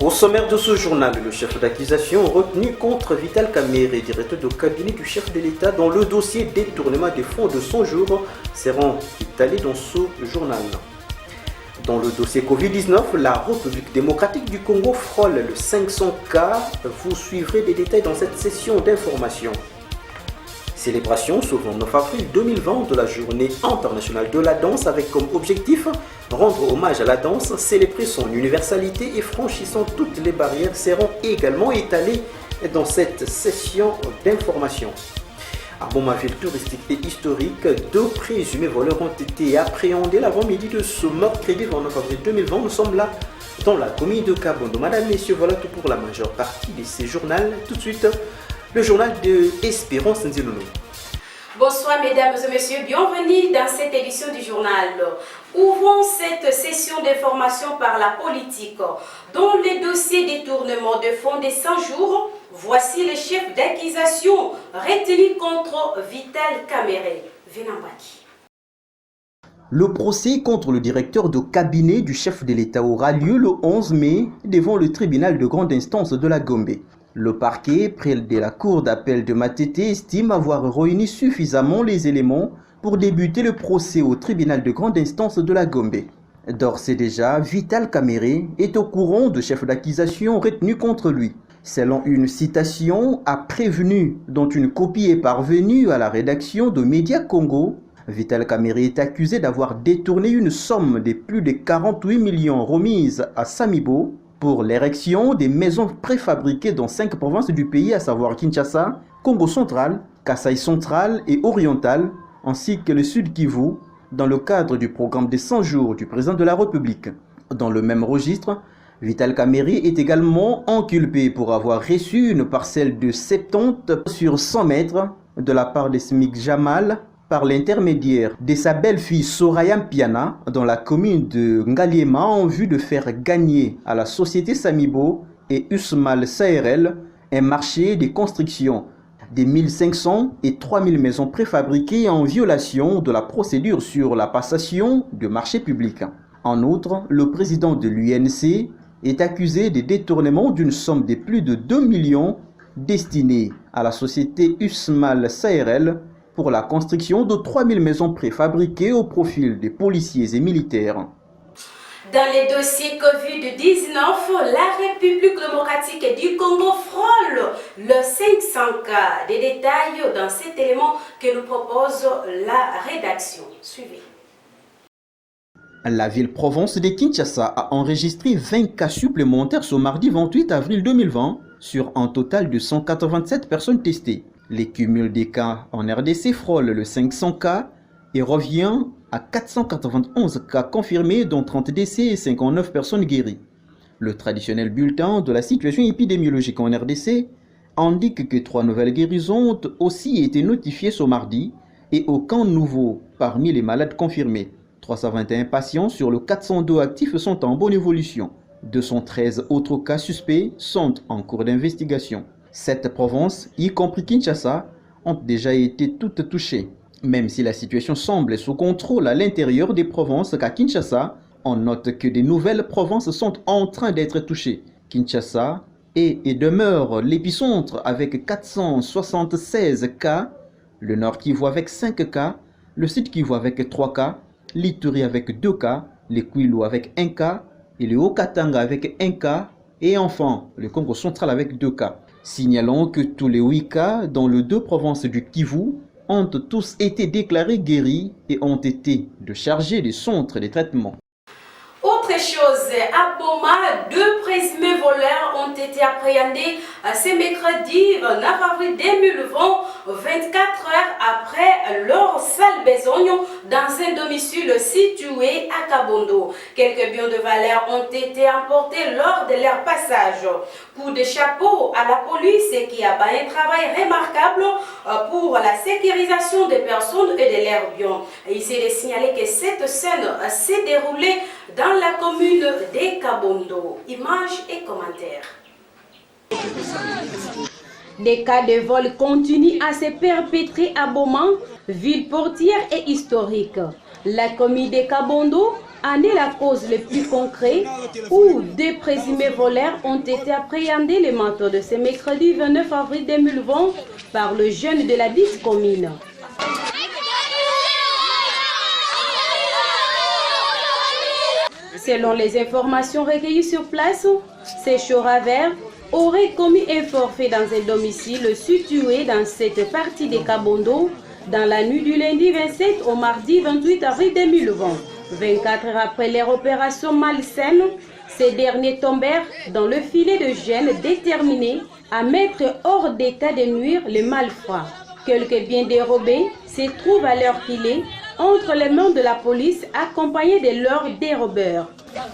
Au sommaire de ce journal, le chef d'accusation retenu contre Vital Kamerhe, directeur de cabinet du chef de l'État, dont le dossier détournement des fonds de 100 jours seront étalés dans ce journal. Dans le dossier Covid-19, la République démocratique du Congo frôle le 500 cas. Vous suivrez des détails dans cette session d'information. Célébration ce 29 avril 2020 de la journée internationale de la danse avec comme objectif rendre hommage à la danse, célébrer son universalité et franchissant toutes les barrières seront également étalées dans cette session d'information. À Boma, ville touristique et historique, 2 présumés voleurs ont été appréhendés l'avant-midi de ce mercredi 29 avril 2020. Nous sommes là dans la commune de Kabondo. Madame, messieurs, voilà tout pour la majeure partie de ces journaux. Tout de suite, le journal de Espérance Nziloulou. Bonsoir mesdames et messieurs, bienvenue dans cette édition du journal. Ouvrons cette session d'information par la politique. Dans les dossiers détournement de fonds des 100 jours, voici les chefs d'accusation retenus contre Vital Kamerhe. Venambaki. Le procès contre le directeur de cabinet du chef de l'État aura lieu le 11 mai devant le tribunal de grande instance de la Gombe. Le parquet, près de la cour d'appel de Matete, estime avoir réuni suffisamment les éléments pour débuter le procès au tribunal de grande instance de la Gombe. D'ores et déjà, Vital Kamerhe est au courant de chefs d'accusation retenus contre lui. Selon une citation à prévenu dont une copie est parvenue à la rédaction de Média Congo, Vital Kamerhe est accusé d'avoir détourné une somme de plus de 48 millions remise à Samibo pour l'érection des maisons préfabriquées dans 5 provinces du pays, à savoir Kinshasa, Congo central, Kasaï central et oriental, ainsi que le Sud Kivu, dans le cadre du programme des 100 jours du président de la République. Dans le même registre, Vital Kamerhe est également inculpé pour avoir reçu une parcelle de 70 sur 100 mètres de la part de Smik Jamal par l'intermédiaire de sa belle-fille Soraya Mpiana dans la commune de Ngaliema en vue de faire gagner à la société Samibo et Usmal SARL un marché de construction des 1500 et 3000 maisons préfabriquées en violation de la procédure sur la passation de marchés publics. En outre, le président de l'UNC est accusé de détournement d'une somme de plus de 2 millions destinée à la société Usmal SARL pour la construction de 3000 maisons préfabriquées au profil des policiers et militaires. Dans les dossiers Covid-19, la République démocratique du Congo frôle le 500 cas. Des détails dans cet élément que nous propose la rédaction. Suivez. La ville-province de Kinshasa a enregistré 20 cas supplémentaires ce mardi 28 avril 2020 sur un total de 187 personnes testées. Les cumuls des cas en RDC frôlent le 500 cas et revient à 491 cas confirmés, dont 30 décès et 59 personnes guéries. Le traditionnel bulletin de la situation épidémiologique en RDC indique que 3 nouvelles guérisons ont aussi été notifiées ce mardi et aucun nouveau parmi les malades confirmés. 321 patients sur le 402 actifs sont en bonne évolution. 213 autres cas suspects sont en cours d'investigation. 7 provinces, y compris Kinshasa, ont déjà été toutes touchées. Même si la situation semble sous contrôle à l'intérieur des provinces qu'à Kinshasa, on note que de nouvelles provinces sont en train d'être touchées. Kinshasa est et demeure l'épicentre avec 476 cas, le Nord Kivu avec 5 cas, le Sud Kivu avec 3 cas, l'Ituri avec 2 cas, le Kwilu avec 1 cas, et le Haut-Katanga avec 1 cas, et enfin le Congo central avec 2 cas. Signalons que tous les 8 cas dans les 2 provinces du Kivu ont tous été déclarés guéris et ont été déchargés des centres de traitement. Autre chose, à Boma, 2 présumés voleurs ont été appréhendés ce mercredi 9 avril 2020, 24 heures après leur sale besogne dans un domicile situé à Kabondo. Quelques biens de valeur ont été emportés lors de leur passage. Coup de chapeau à la police qui a fait un travail remarquable pour la sécurisation des personnes et de leurs biens. Il s'est signalé que cette scène s'est déroulée dans la commune de Kabondo. Images et commentaires. Des cas de vol continuent à se perpétrer à Boma, ville portière et historique. La commune de Kabondo en est la cause le plus concrète où deux présumés voleurs ont été appréhendés le matin de ce mercredi 29 avril 2020 par le jeune de la dite commune. Selon les informations recueillies sur place, ces choravers auraient commis un forfait dans un domicile situé dans cette partie de Kabondo dans la nuit du lundi 27 au mardi 28 avril 2020. 24 heures après leur opération malsaine, ces derniers tombèrent dans le filet de jeunes déterminés à mettre hors d'état de nuire les malfrats. Quelques biens dérobés se trouvent à leur filet entre les mains de la police accompagnés de leurs dérobeurs.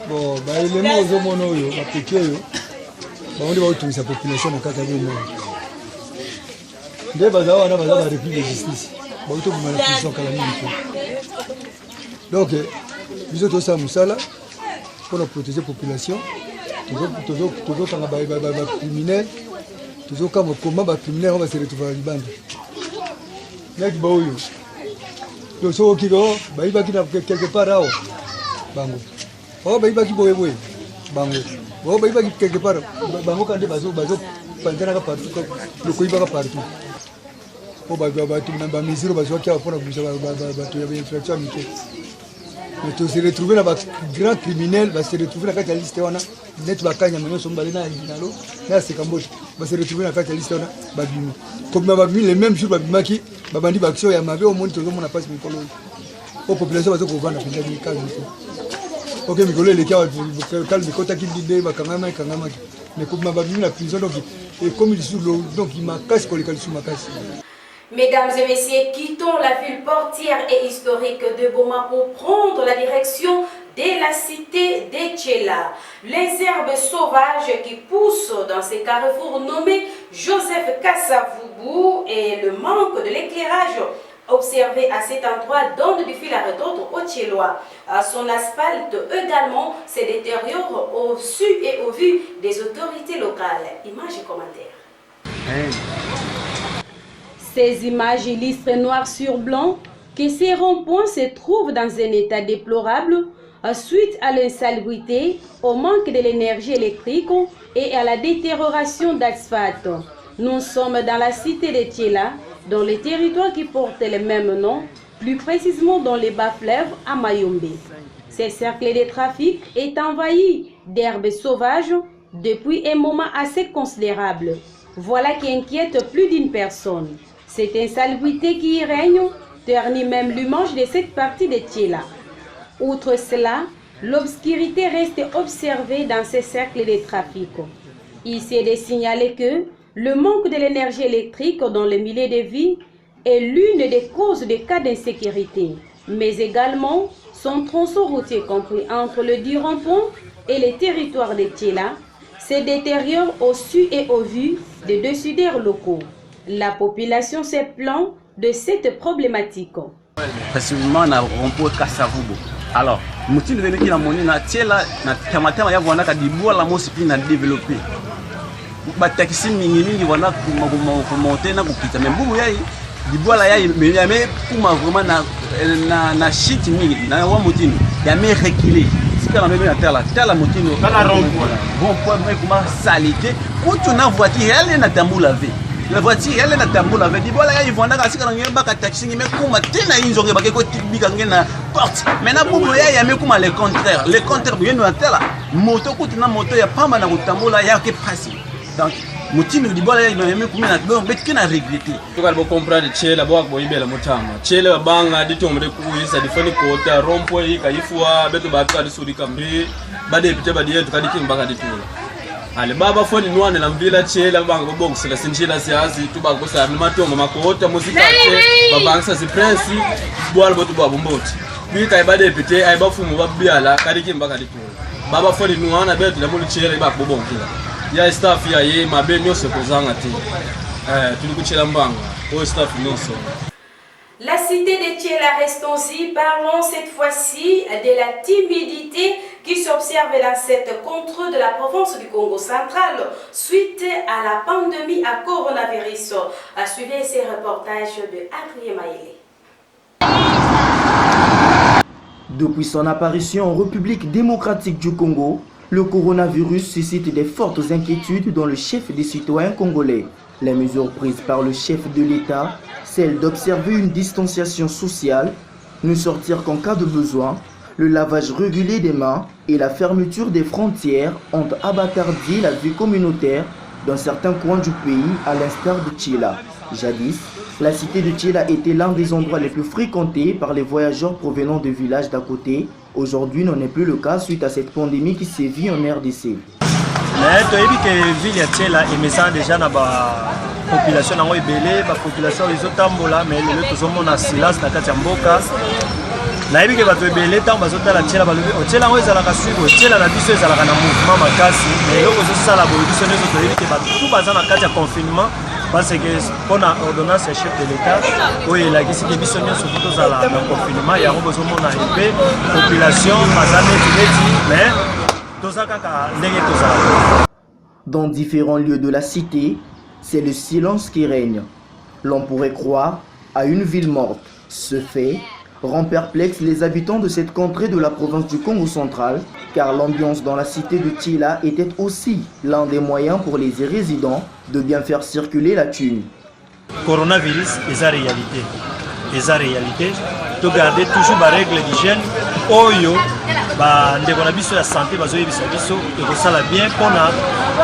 Bon, les mots aux hommes, on va utiliser la population de Katabouma. Dès que on a la République de justice, on va utiliser la prison calamité. Donc, nous sommes tous à Moussala pour protéger la population. Toujours les criminels, toujours comme les criminels, on va se retrouver à Liban. Donc, ceux qui vont, ils vont quelque part là. Bango. Oh, ils vont boye boye. Bango. Oh, ils vont quelque part. Bango quand ils vont pendant partout, le coup il va partout. Oh, tout le monde mesure, qui a pour la infraction. Mais tu se retrouver dans les grands criminels, va se retrouver dans la liste on a net bakanya maintenant sont balena nalo là c'est Cambodge va se retrouver dans la liste on a babimi comme babimi les mêmes jours babimaki babandi baction ya mabe au monde tout le monde passe mikolo au population va se vendre dans les cas OK mikolo les cas calme kota qui dit bakangama kangama mais comme babimi la prison donc et comme il sur donc il m'a casse pour les calcium m'a casse. Mesdames et messieurs, quittons la ville portière et historique de Boma pour prendre la direction de la cité d'Etchela. Les herbes sauvages qui poussent dans ces carrefours nommés Joseph Kassavoubou et le manque de l'éclairage observé à cet endroit donne du fil à retordre aux Tchélois. Son asphalte également se détériore au su et au vu des autorités locales. Images et commentaires. Ces images illustrent noir sur blanc que ces ronds-points se trouvent dans un état déplorable suite à l'insalubrité, au manque de l'énergie électrique et à la détérioration d'asphalte. Nous sommes dans la cité de Tchéla, dans le territoire qui porte le même nom, plus précisément dans les bas-fleuves à Mayombe. Ce cercle de trafic est envahi d'herbes sauvages depuis un moment assez considérable. Voilà qui inquiète plus d'une personne. Cette insalubrité qui y règne ternit même l'image de cette partie de Tchéla. Outre cela, l'obscurité reste observée dans ces cercles de trafic. Ici est de signaler que le manque de l'énergie électrique dans le milieu de vie est l'une des causes des cas d'insécurité, mais également son tronçon routier compris entre le dit rond-point et les territoires de Tchéla se détériore au su et au vu des décideurs locaux. La population se plaint de cette problématique. Précisément, on a rompu Kassavoubou. Alors, motif de qui la monnaie na Tchéla na tamatama ya wana kadibua la mosipi na développer. Ba taxi mingi wana kumonter na kupita mais mbubu yai dibua la yai mais kuma vraiment na shit mingi na wa motini ya me reculer. Sika na meme na tela motini kana rompu mais kuma salité où tu na voiture elle na tambula ve. La voiture elle est na tambola avec dibola ya ivanda ka sika na ba ka taxi mais kuma tena inzonge ba ko tibika ngena porte mais na bubu ya me kuma le contraire bien na tela moto kutina moto ya pamba na kutambola ya ke passer donc mutimi dibola ya me kuma na donc bet kina regretter to ka bo comprendre Tchéla bo ko ibela mutama Tchéla banga ditomre ku isa difani kota rompo yi ka ifua beto ba ka disudi kambi ba de bite ba de to ka dikin banga ditula. Ale baba foni nwane la mvila Tchéla banga bobox la sinjila siazi tuba ko sa matongo makota muzika babangsa si prince boal botu babo mboti bita ibade pete ay bafumu babiala kadiki mbaka ditula baba foni nwana betu la mulu Tchéla ba bobonkila ya staff ya ye mabe nyose kozanga te tuli kuchela mbanga o staff nyose. La cité de Tchéla reste aussi, parlons cette fois-ci de la timidité qui s'observe dans cette contrée de la province du Congo central suite à la pandémie à coronavirus. Suivez ces reportages de Adrien Maïlé. Depuis son apparition en République démocratique du Congo, le coronavirus suscite des fortes inquiétudes dans le chef des citoyens congolais. Les mesures prises par le chef de l'État, celles d'observer une distanciation sociale, ne sortir qu'en cas de besoin, le lavage régulier des mains et la fermeture des frontières ont abattardé la vie communautaire dans certains coins du pays, à l'instar de Tchila. Jadis, la cité de Tchila était l'un des endroits les plus fréquentés par les voyageurs provenant des villages d'à côté. Aujourd'hui, n'en est plus le cas suite à cette pandémie qui sévit en RDC. Mais tu as vu que la ville de Tchila est déjà dans la population, la population ils ont mais les gens ont silence dans la mboka. Nayebi ke bato ebele ntango bazotala Tchela balobi Tchela ngo ezalaka suivi Tchela na biso ezalaka na mouvement makasi mais eloko ezosala boye biso nyonso toyebi ke bato tout baza na kati ya confinement parce que mpona ordonnance ya chef de l'état oyo elakisi ke biso nyonso fo tozala na confinement yango bozomona epe population baza neti mais toza kaka ndenge tozala. Dans différents lieux de la cité, c'est le silence qui règne. L'on pourrait croire à une ville morte. Ce fait rend perplexe les habitants de cette contrée de la province du Congo central, car l'ambiance dans la cité de Tchila était aussi l'un des moyens pour les résidents de bien faire circuler la thune. Coronavirus, c'est réalité. C'est réalité. Tu garder toujours les règles d'hygiène. Oyo, ndeko na biso ya santé bazoyebisa biso ekosala bien mpona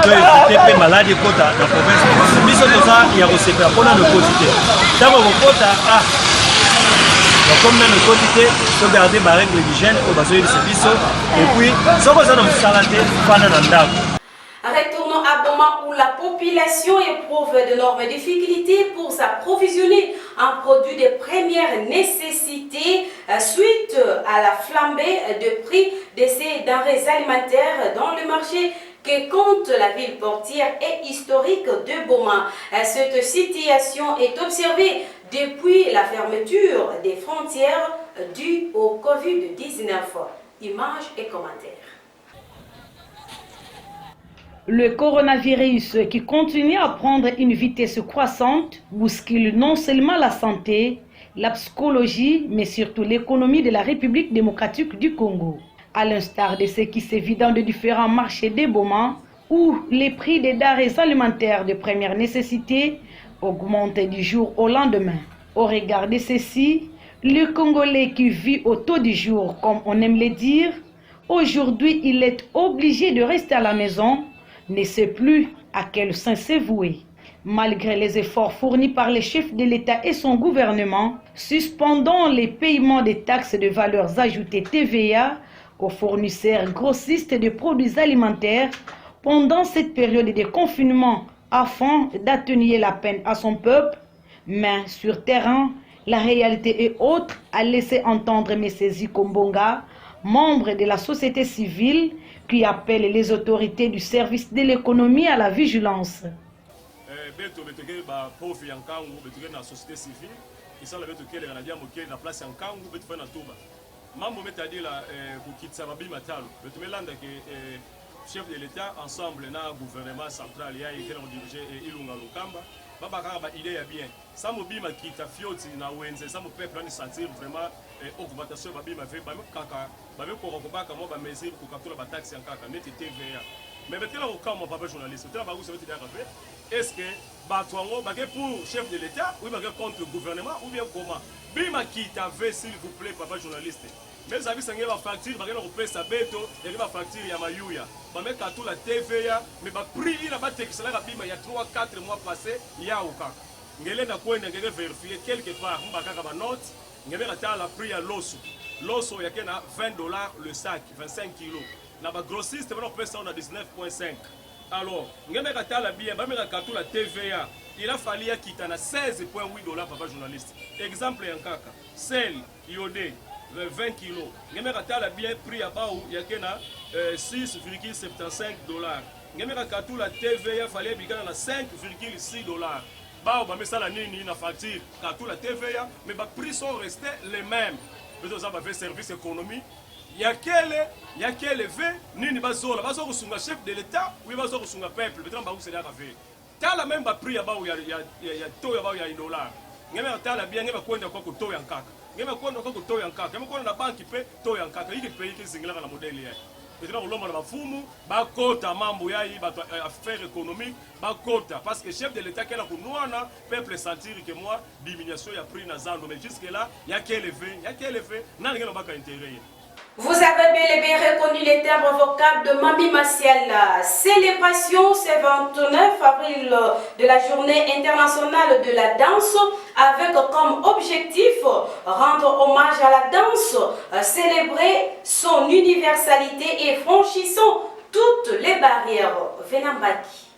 to éviter pe maladie ekota na province biso toza ya kosepela mpona lokoti te ntango kokota comme dans le quotidien, il faut garder les règles d'hygiène pour passer le service. Et puis, si on va dans le salade, Retournons à Boma où la population éprouve d'énormes difficultés pour s'approvisionner en produits de première nécessité suite à la flambée de prix de ces denrées alimentaires dans le marché que compte la ville portière et historique de Boma. Cette situation est observée depuis la fermeture des frontières dues au Covid-19. Images et commentaires. Le coronavirus qui continue à prendre une vitesse croissante bouscule non seulement la santé, la psychologie, mais surtout l'économie de la République démocratique du Congo. À l'instar de ce qui sévit dans de différents marchés de Boma, où les prix des denrées alimentaires de première nécessité augmentent du jour au lendemain. Au regard de ceci, le Congolais qui vit au taux du jour, comme on aime le dire, aujourd'hui il est obligé de rester à la maison, ne sait plus à quel sein se vouer. Malgré les efforts fournis par les chefs de l'État et son gouvernement, suspendant les paiements des taxes de valeurs ajoutées TVA aux fournisseurs grossistes de produits alimentaires pendant cette période de confinement afin d'atténuer la peine à son peuple, mais sur terrain, la réalité est autre, a laissé entendre M. Zikombonga, membre de la société civile, qui appelle les autorités du service de l'économie à la vigilance. Chef de l'État ensemble na gouvernement central ya écrit en dirigé Ilunga Lukamba baba kaka ba idée ya bien ça mobima kita fioti na wenze ça mo peuple ni sentir vraiment augmentation babima fait ba kaka ba ko kobaka mo ba mesure ko kaptula ba taxe en kaka net TVA mais betela ko kama papa journaliste betela ba ko se betela fait est-ce que ba twango ba ke pour chef de l'État ou ba ke contre le gouvernement ou bien comment bima kita veut s'il vous plaît papa journaliste. Mes amis, c'est une facture, il y a une facture, il y a Mayuya. Il y a tout la TVA, mais le prix, il y a 3-4 mois passés, il y a Okaka. Il y a vérifié quelque part, il y a une note, il y a le prix à l'osso. L'osso, il y a $20 le sac, 25 kilos. Il y a un grossiste, on peut ça, on a 19,5. Alors, il y a la TVA, il a fallu quitter à $16,8, papa journaliste. Exemple, il y a un sel, iodé. 20 kilos. Il y a bien prix à Baou, il y a $6,75. Il y a la TVA, il fallait $5,6. Baou, il y a la facture, la TVA, mais les prix sont restés les mêmes. Vous avez fait service économie. Il y a quel effet, ni bazo, la bazo sur le chef de l'État, ou bazo sur le peuple. Maintenant, baou c'est la fait. T'as la même prix à Baou, il y a $1. Il y a bien, il y a quoi que $1. ngema kono ko to yankaka ngema kono na banki pe to yankaka iki pe iki zingila na modeli ya ezina kulomba na bafumu bakota mambo yayi bato affaires économiques bakota parce que chef de l'état kela kunwana peuple sentir que moi diminution ya prix na zando mais jusque là ya qu'élevé na ngelo baka intérêt. Vous avez bel et bien reconnu les termes vocables de Mami Maciel. Célébration ce 29 avril de la journée internationale de la danse avec comme objectif rendre hommage à la danse, célébrer son universalité et franchissant toutes les barrières. Venambaki.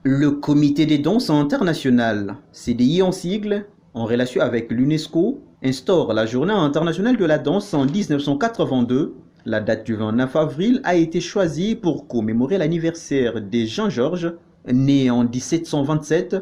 Le Comité des danses internationales, CDI en sigle, en relation avec l'UNESCO, instaure la Journée internationale de la danse en 1982. La date du 29 avril a été choisie pour commémorer l'anniversaire de Jean-Georges, né en 1727,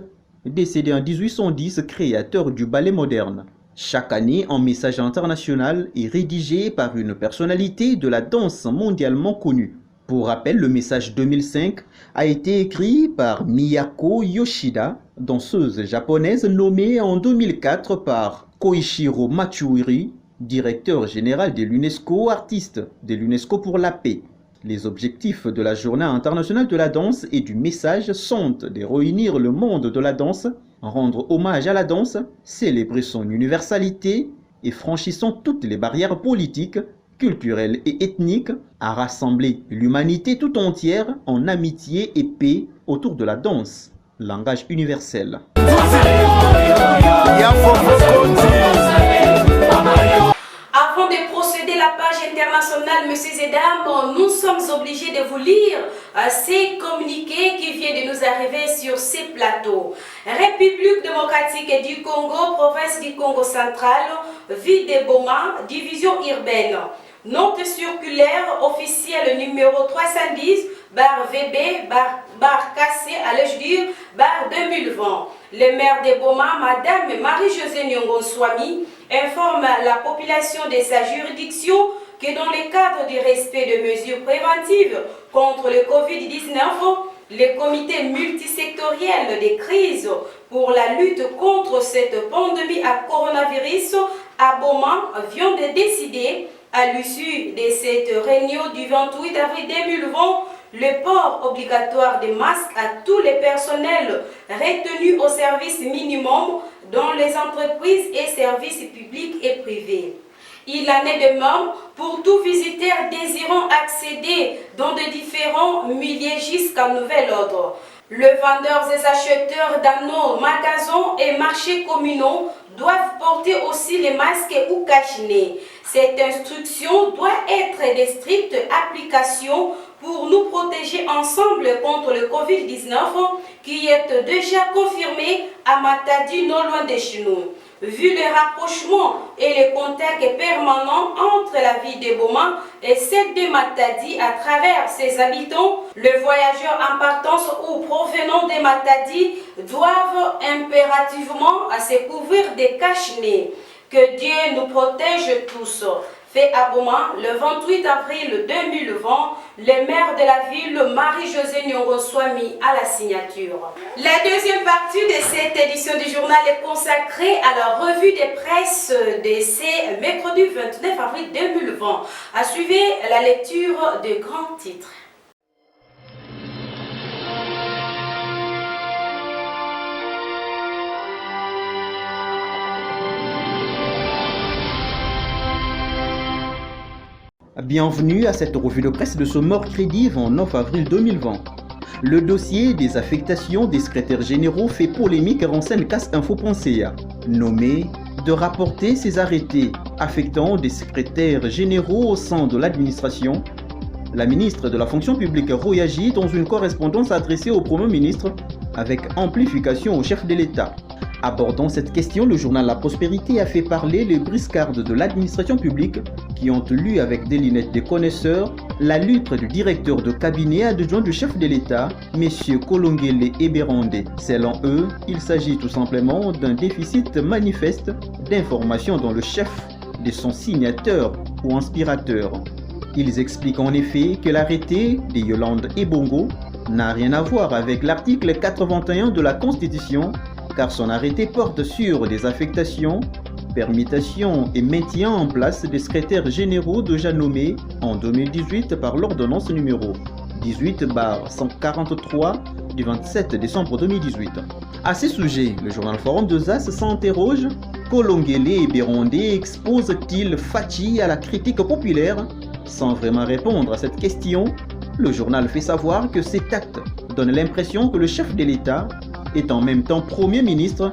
décédé en 1810, créateur du ballet moderne. Chaque année, un message international est rédigé par une personnalité de la danse mondialement connue. Pour rappel, le message 2005 a été écrit par Miyako Yoshida, danseuse japonaise nommée en 2004 par Koichiro Matsuri, directeur général de l'UNESCO, artiste de l'UNESCO pour la paix. Les objectifs de la Journée internationale de la danse et du message sont de réunir le monde de la danse, rendre hommage à la danse, célébrer son universalité et franchissant toutes les barrières politiques, culturelles et ethniques, à rassembler l'humanité tout entière en amitié et paix autour de la danse, langage universel. Avant de procéder à la page internationale, messieurs et dames, nous sommes obligés de vous lire ces communiqués qui viennent de nous arriver sur ces plateaux. République démocratique du Congo, province du Congo central, ville de Boma, division urbaine. Note circulaire officielle numéro 310, barre VB, barre cassé, allais-je dire, barre 2020. Le maire de Boma, Madame Marie-Josée Nyongo-Swami, informe la population de sa juridiction que dans le cadre du respect de mesures préventives contre le Covid-19, le comité multisectoriel des crises pour la lutte contre cette pandémie à coronavirus à Boma vient de décider, à l'issue de cette réunion du 28 avril 2020, le port obligatoire des masques à tous les personnels retenus au service minimum dans les entreprises et services publics et privés. Il en est de même pour tout visiteur désirant accéder dans de différents milieux jusqu'à nouvel ordre. Les vendeurs et acheteurs dans nos magasins et marchés communaux doivent porter aussi les masques ou cache-nez. Cette instruction doit être de stricte application pour nous protéger ensemble contre le Covid-19 qui est déjà confirmé à Matadi, non loin de chez nous. Vu le rapprochement et le contact permanent entre la ville de Boma et celle de Matadi à travers ses habitants, les voyageurs en partance ou provenant de Matadi doivent impérativement se couvrir des cache-nez. Que Dieu nous protège tous. Fait à Boma le 28 avril 2020, le maire de la ville, Marie-Josée Nyongo-Swami, à la signature. La deuxième partie de cette édition du journal est consacrée à la revue de presse de ce mercredi 29 avril 2020. À suivre la lecture de grands titres. Bienvenue à cette revue de presse de ce mercredi 29 avril 2020. Le dossier des affectations des secrétaires généraux fait polémique, renseigne casse-info.ca. Nommé de rapporter ses arrêtés affectant des secrétaires généraux au sein de l'administration, la ministre de la fonction publique réagit dans une correspondance adressée au Premier ministre avec amplification au chef de l'État. Abordant cette question, le journal La Prospérité a fait parler les briscardes de l'administration publique qui ont lu avec des lunettes des connaisseurs la lutte du directeur de cabinet adjoint du chef de l'État, M. Kolongele Eberande. Selon eux, il s'agit tout simplement d'un déficit manifeste d'informations dont le chef de son signateur ou inspirateur. Ils expliquent en effet que l'arrêté de Yolande Ebongo n'a rien à voir avec l'article 81 de la Constitution, car son arrêté porte sur des affectations permutation et maintien en place des secrétaires généraux déjà nommés en 2018 par l'ordonnance numéro 18/143 du 27 décembre 2018. À ce sujet, le journal Forum de ZAS s'interroge: Kolongele et Bérondé exposent-ils Fachi à la critique populaire? Sans vraiment répondre à cette question, le journal fait savoir que cet acte donne l'impression que le chef de l'État est en même temps Premier ministre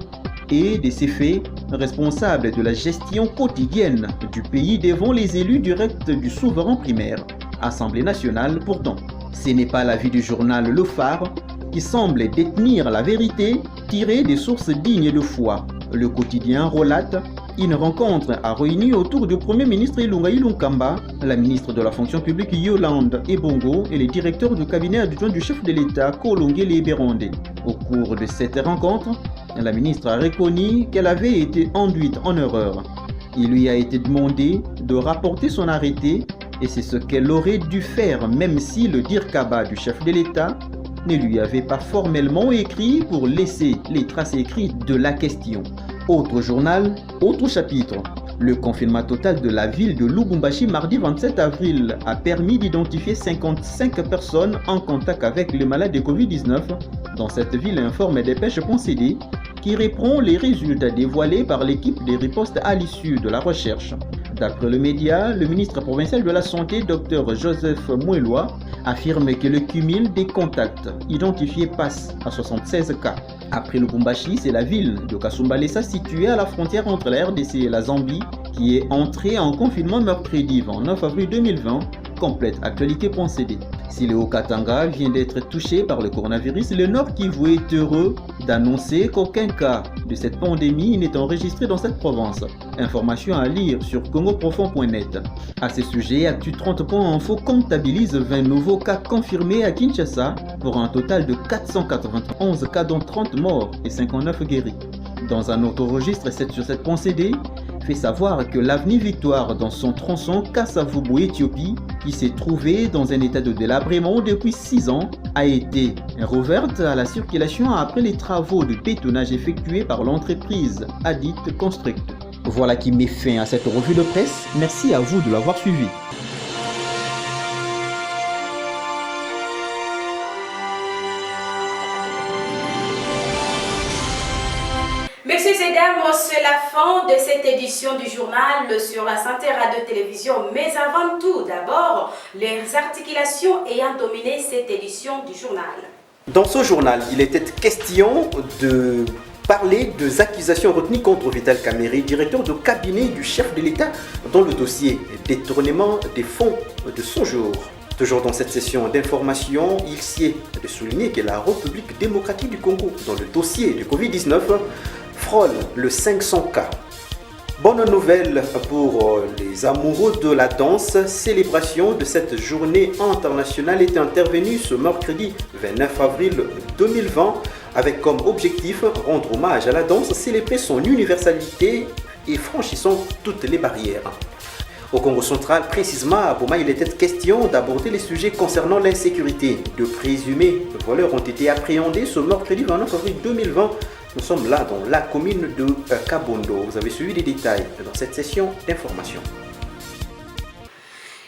et, de ces faits, responsable de la gestion quotidienne du pays devant les élus directs du souverain primaire, Assemblée nationale pourtant. Ce n'est pas l'avis du journal Le Phare, qui semble détenir la vérité tirée des sources dignes de foi. Le quotidien relate une rencontre a réuni autour du Premier ministre Ilunga Ilunkamba, la ministre de la fonction publique Yolande Ebongo et le directeur du cabinet adjoint du chef de l'État Kolongele Bérondé. Au cours de cette rencontre, la ministre a reconnu qu'elle avait été induite en erreur. Il lui a été demandé de rapporter son arrêté et c'est ce qu'elle aurait dû faire même si le dirkaba du chef de l'État ne lui avait pas formellement écrit pour laisser les traces écrites de la question. Autre journal, autre chapitre. Le confinement total de la ville de Lubumbashi mardi 27 avril a permis d'identifier 55 personnes en contact avec les malades de Covid-19 dans cette ville, informe Dépêche Concédée, qui reprend les résultats dévoilés par l'équipe des ripostes à l'issue de la recherche. D'après le média, le ministre provincial de la Santé, Dr Joseph Mouelois, affirme que le cumul des contacts identifiés passe à 76 cas. Après Lubumbashi, c'est la ville de Kasumbalesa située à la frontière entre la RDC et la Zambie qui est entrée en confinement mercredi 29 avril 2020. Complète actualité.cd. Si le Haut-Katanga vient d'être touché par le coronavirus, le Nord Kivu est heureux d'annoncer qu'aucun cas de cette pandémie n'est enregistré dans cette province. Information à lire sur congoprofond.net. À ce sujet, Actu30.info comptabilise 20 nouveaux cas confirmés à Kinshasa pour un total de 491 cas dont 30 morts et 59 guéris. Dans un autre registre, 7sur7.cd fait savoir que l'avenue Victoire dans son tronçon Kasavubu-Éthiopie, qui s'est trouvé dans un état de délabrement depuis 6 ans, a été rouverte à la circulation après les travaux de bétonnage effectués par l'entreprise Adit Construct. Voilà qui met fin à cette revue de presse. Merci à vous de l'avoir suivi. Messieurs et dames, c'est la fin de cette édition du journal sur la santé radio-télévision. Mais avant tout, d'abord, les articulations ayant dominé cette édition du journal. Dans ce journal, il était question de parler des accusations retenues contre Vital Kamerhe, directeur de cabinet du chef de l'État, dans le dossier détournement des fonds de son jour. Toujours dans cette session d'information, il s'y est de souligner que la République démocratique du Congo, dans le dossier du Covid-19, frôle le 500K. Bonne nouvelle pour les amoureux de la danse. Célébration de cette journée internationale est intervenue ce mercredi 29 avril 2020 avec comme objectif rendre hommage à la danse, célébrer son universalité et franchissant toutes les barrières. Au Congo central, précisément à Boma, il était question d'aborder les sujets concernant l'insécurité. De présumés voleurs ont été appréhendés ce mercredi 29 avril 2020. Nous sommes là dans la commune de Kabondo. Vous avez suivi les détails dans cette session d'information.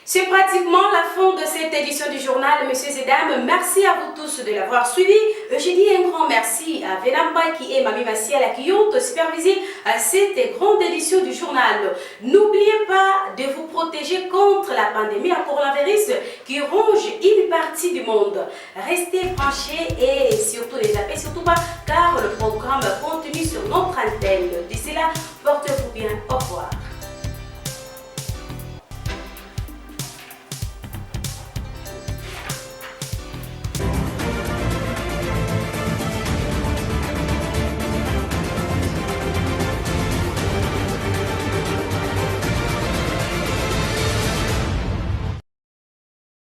C'est pratiquement la fin de cette édition du journal, messieurs et dames. Merci à vous tous de l'avoir suivi. Je dis un grand merci à Venamba qui est Mami Massiel qui ont supervisé cette grande édition du journal. N'oubliez pas de vous protéger contre la pandémie à coronavirus qui ronge une partie du monde. Restez branchés et surtout les appels, surtout pas